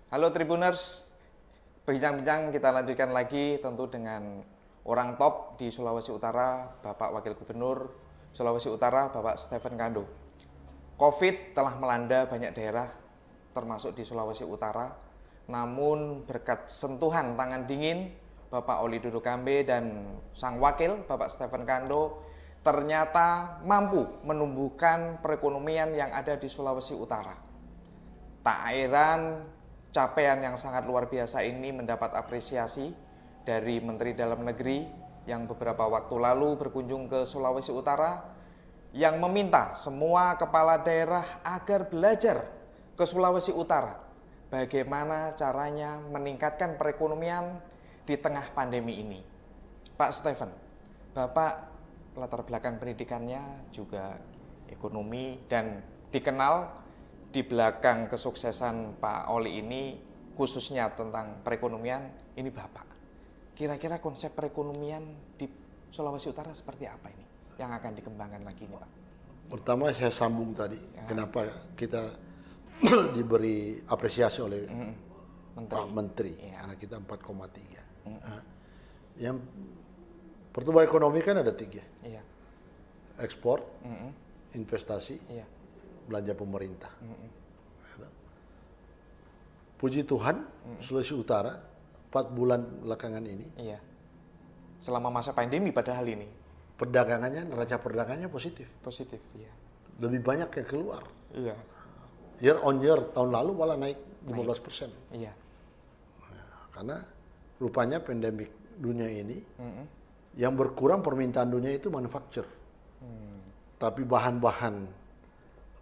Halo Tribuners, bincang-bincang kita lanjutkan lagi tentu dengan orang top di Sulawesi Utara, Bapak Wakil Gubernur Sulawesi Utara, Bapak Stephen Kando. Covid telah melanda banyak daerah, termasuk di Sulawesi Utara. Namun berkat sentuhan tangan dingin Bapak Oli Dodo Kambe dan sang wakil Bapak Stephen Kando ternyata mampu menumbuhkan perekonomian yang ada di Sulawesi Utara. Tak heran capaian yang sangat luar biasa ini mendapat apresiasi dari Menteri Dalam Negeri yang beberapa waktu lalu berkunjung ke Sulawesi Utara yang meminta semua kepala daerah agar belajar ke Sulawesi Utara bagaimana caranya meningkatkan perekonomian di tengah pandemi ini. Pak Stephen, Bapak latar belakang pendidikannya juga ekonomi dan dikenal di belakang kesuksesan Pak Oli ini khususnya tentang perekonomian ini Bapak. Kira-kira konsep perekonomian di Sulawesi Utara seperti apa ini yang akan dikembangkan lagi ini Pak? Pertama saya sambung tadi, kenapa kita diberi apresiasi oleh Pak Menteri, karena kita 4,3. Yang pertumbuhan ekonomi kan ada 3, ekspor, investasi, belanja pemerintah. Puji Tuhan, Sulawesi Utara 4 bulan belakangan ini, selama masa pandemi padahal ini, perdagangannya, neraca perdagangannya positif. positif, Lebih banyak yang keluar. Iya. Year on year, tahun lalu malah naik 15%. Iya. Karena rupanya pandemik dunia ini, yang berkurang permintaan dunia itu manufacture. Tapi bahan-bahan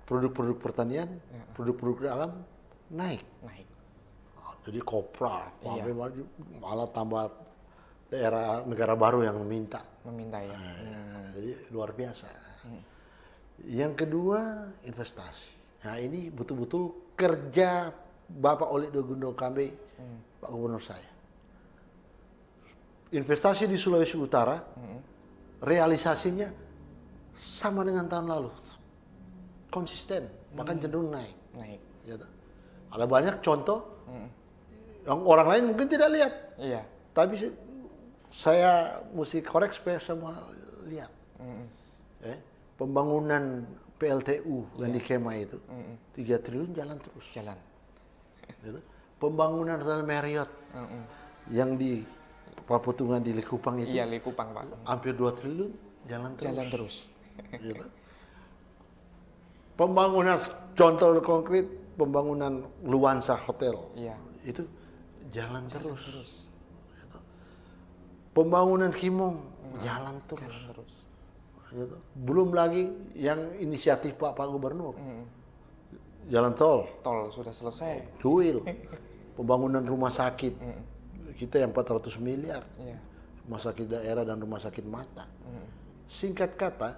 produk-produk pertanian, produk-produk alam naik. Jadi kopra, malah tambah daerah negara baru yang meminta ya. Jadi luar biasa. Yang kedua investasi. Nah ini betul-betul kerja Bapak Oli Dodo Kambe, Pak Gubernur saya. Investasi di Sulawesi Utara, realisasinya sama dengan tahun lalu, konsisten, bahkan cenderung naik. Gitu. Ada banyak contoh yang orang lain mungkin tidak lihat, tapi saya mesti korek supaya semua lihat. Pembangunan PLTU yang di Kema itu 3 triliun jalan terus. Gitu. Pembangunan Hotel Marriott yang di Paputungan di Likupang itu, Likupang Pak, hampir 2 triliun jalan terus. Gitu. Pembangunan contoh konkret, pembangunan Luansa Hotel itu jalan terus. Gitu. Pembangunan Kimong jalan terus. Gitu. Belum lagi yang inisiatif Pak Gubernur, jalan tol sudah selesai. Cuil, pembangunan rumah sakit kita yang 400 miliar, rumah sakit daerah dan rumah sakit mata. Singkat kata,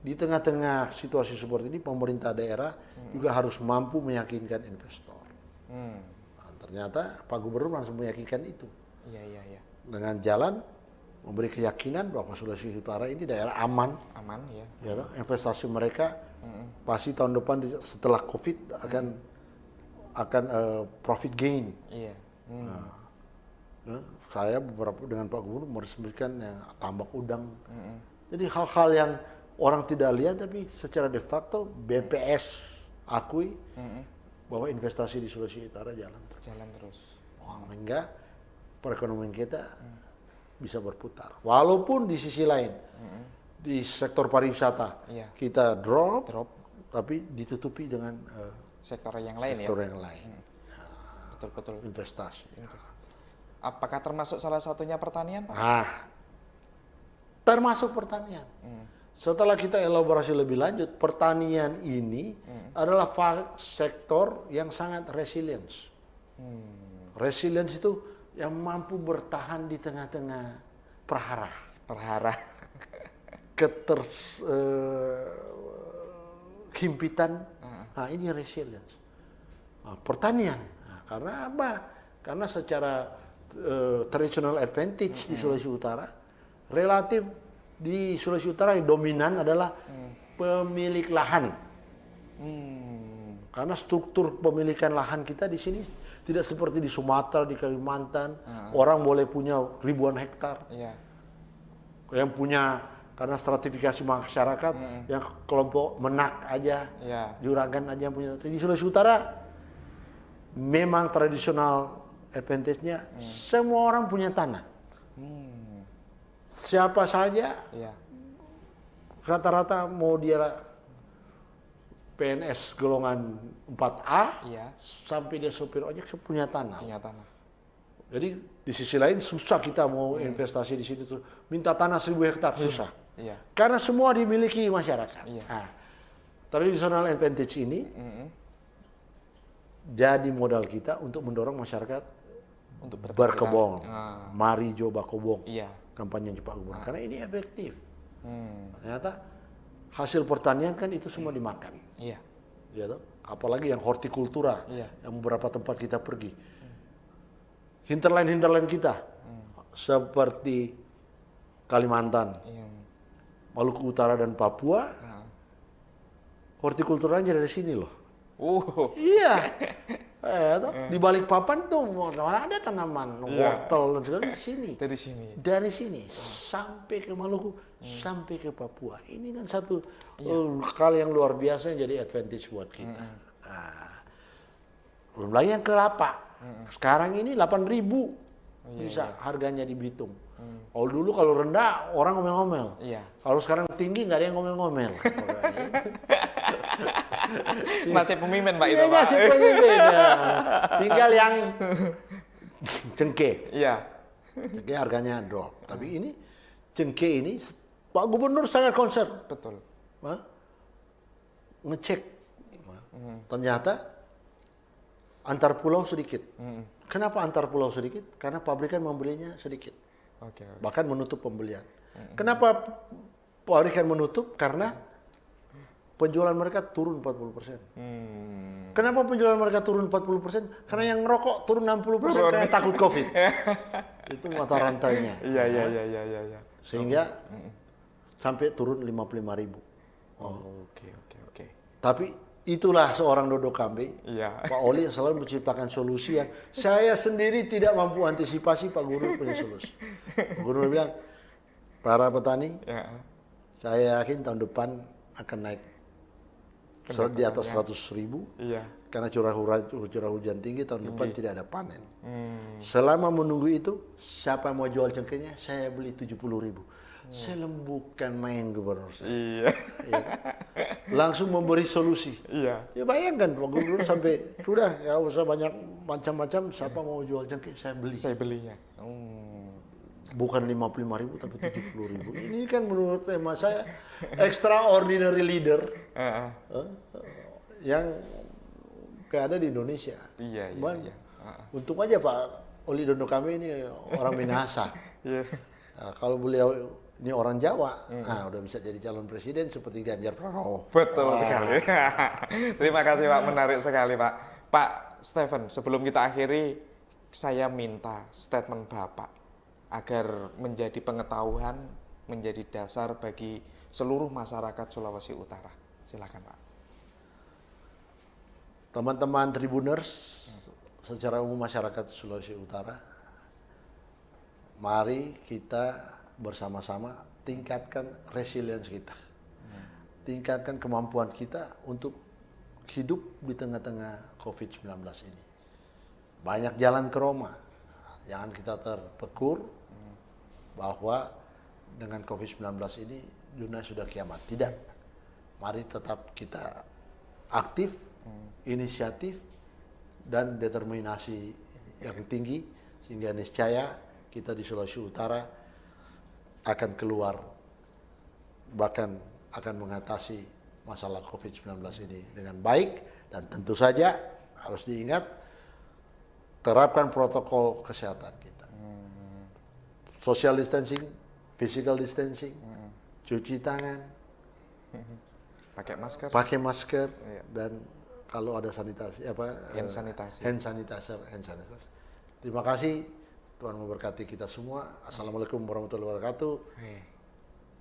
di tengah-tengah situasi seperti ini, pemerintah daerah juga harus mampu meyakinkan investor. Nah, ternyata Pak Gubernur langsung meyakinkan itu. Dengan jalan memberi keyakinan bahwa Sulawesi Utara ini daerah aman. Ya, investasi mereka pasti tahun depan setelah Covid akan profit gain. Saya beberapa dengan Pak Gubernur meresmikan tambak udang. Jadi hal-hal yang orang tidak lihat tapi secara de facto BPS akui bahwa investasi di Sulawesi Utara jalan terus. Sehingga perekonomian kita bisa berputar. Walaupun di sisi lain di sektor pariwisata kita drop, tapi ditutupi dengan sektor yang lain. Betul. Investasi. Apakah termasuk salah satunya pertanian, Pak? Termasuk pertanian. Setelah kita elaborasi lebih lanjut, pertanian ini adalah sektor yang sangat resilience. Resilience itu yang mampu bertahan di tengah-tengah prahara. Himpitan. Nah, ini resilience. Pertanian. Karena apa? Karena secara traditional advantage di Sulawesi Utara, relatif di Sulawesi Utara yang dominan adalah pemilik lahan. Karena struktur pemilikan lahan kita di sini Tidak seperti di Sumatera, di Kalimantan, orang boleh punya ribuan hektar. Iya. Yang punya karena stratifikasi masyarakat, yang kelompok Menak aja, Iya. Juragan aja yang punya. Di Sulawesi Utara memang tradisional advantage-nya semua orang punya tanah. Siapa saja, Iya. rata-rata mau dia PNS golongan 4A, Iya. sampai dia sopir ojek punya tanah. Punya tanah. Jadi di sisi lain susah kita mau investasi di situ tuh. Minta tanah 1000 hektar susah. Iya. Karena semua dimiliki masyarakat. Iya. Nah, traditional advantage ini jadi modal kita untuk mendorong masyarakat Untuk berkebun. Ah. Mari coba kebun. Iya. Kampanye Pak Gubernur. Karena ini efektif. Hmm. Ternyata hasil pertanian kan itu semua dimakan. Iya. Ya toh? Apalagi yang hortikultura, Iya. yang beberapa tempat kita pergi. Hinterland kita, seperti Kalimantan, Iya. Maluku Utara dan Papua, Ah. hortikulturanya dari sini loh. Iya. Toh? Di balik papan tuh mana ada tanaman, wortel dan segala di sini. Dari sini. Dari sini sampai ke Maluku, sampai ke Papua. Ini kan satu hal yang luar biasa yang jadi advantage buat kita. Nah, belum lagi yang kelapa. Sekarang ini 8.000 bisa harganya di Bitung. Kalau dulu kalau rendah orang ngomel-ngomel. Iya. Kalau sekarang tinggi nggak ada yang ngomel-ngomel. Nasib pemimpin Pak itu Iya, Pak. nasib pemimpin, ya. Tinggal yang cengkeh. Iya. Cengkeh harganya drop. Tapi ini cengkeh ini Pak Gubernur sangat concern. Betul. Ngecek. Ternyata antar pulau sedikit. Kenapa antar pulau sedikit? Karena pabrikan membelinya sedikit. Oke. Bahkan menutup pembelian. Kenapa pabrikan menutup? Karena penjualan mereka turun 40%. Kenapa penjualan mereka turun 40%? Karena yang ngerokok turun 60% karena takut COVID. Itu mata rantainya. Iya. Sehingga sampai turun 55.000. Oke. Tapi itulah seorang Dodo Kambe. Iya. Pak Oli selalu menciptakan solusi yang saya sendiri tidak mampu antisipasi, Pak Gubernur punya solusi. Pak Gubernur bilang, para petani, Ya. saya yakin tahun depan akan naik di atas 100.000. Iya. Karena curah hujan tinggi tahun depan tidak ada panen. Selama menunggu itu, siapa mau jual cengkehnya, saya beli 70.000. Saya bukan main Gubernur saya. Iya. Iya kan? Langsung memberi solusi. Iya. Ya bayangkan Pak Gubernur sampai sudah nggak usah banyak macam-macam, siapa mau jual cengkeh saya beli. Saya belinya. Bukan 55.000 tapi 70.000. Ini kan menurut tema saya extraordinary leader yang ada di Indonesia. Iya. Untung aja Pak Oli Dondo Kambe ini orang Minahasa. Iya. Nah, kalau beliau ini orang Jawa, udah bisa jadi calon presiden seperti Ganjar Pranowo. Betul sekali. Terima kasih Pak, menarik sekali Pak. Pak Stephen, sebelum kita akhiri, saya minta statement Bapak agar menjadi pengetahuan, menjadi dasar bagi seluruh masyarakat Sulawesi Utara. Silakan Pak. Teman-teman Tribuners, secara umum masyarakat Sulawesi Utara, mari kita bersama-sama tingkatkan resilience kita. Tingkatkan kemampuan kita untuk hidup di tengah-tengah COVID-19 ini. Banyak jalan ke Roma. Jangan kita terpekur bahwa dengan COVID-19 ini dunia sudah kiamat. Tidak. Mari tetap kita aktif, inisiatif, dan determinasi yang tinggi sehingga niscaya kita di Sulawesi Utara akan keluar, bahkan akan mengatasi masalah COVID-19 ini dengan baik. Dan tentu saja harus diingat, terapkan protokol kesehatan kita. Social distancing, physical distancing, cuci tangan, Pakai masker. Iya. Dan kalau ada sanitasi Hand sanitizer. hand sanitizer. Terima kasih, Tuhan memberkati kita semua. Assalamualaikum warahmatullahi wabarakatuh.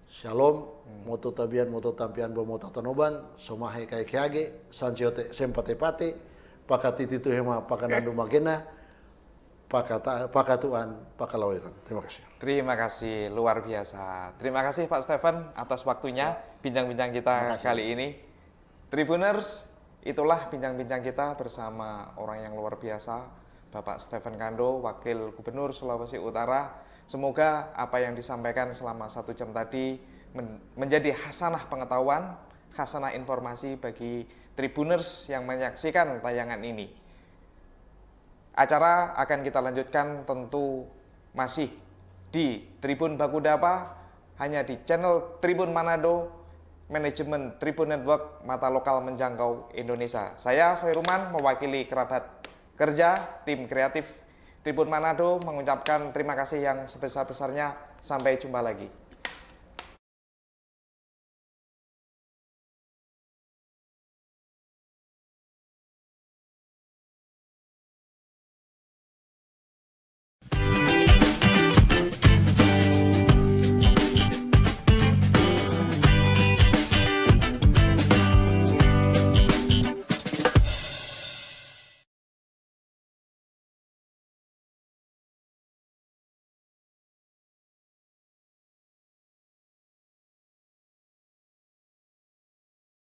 Shalom, moto tabian, moto tampian, moto tanoban, somahe kai keage, sanciote sempate pate, pakatiti tu hema pakanandu magena pakatuan pakalawiran. Terima kasih. Terima kasih, luar biasa. Terima kasih Pak Stephen atas waktunya bincang-bincang kita kali ini. Tribuners, itulah bincang-bincang kita bersama orang yang luar biasa, Bapak Stephen Kando, Wakil Gubernur Sulawesi Utara. Semoga apa yang disampaikan selama 1 jam tadi menjadi hasanah pengetahuan, hasanah informasi bagi Tribuners yang menyaksikan tayangan ini. Acara akan kita lanjutkan tentu masih di Tribun Bakudapa, hanya di channel Tribun Manado, manajemen Tribun Network, mata lokal menjangkau Indonesia. Saya Khairuman mewakili kerabat kerja, tim kreatif Tribun Manado mengucapkan terima kasih yang sebesar-besarnya. Sampai jumpa lagi.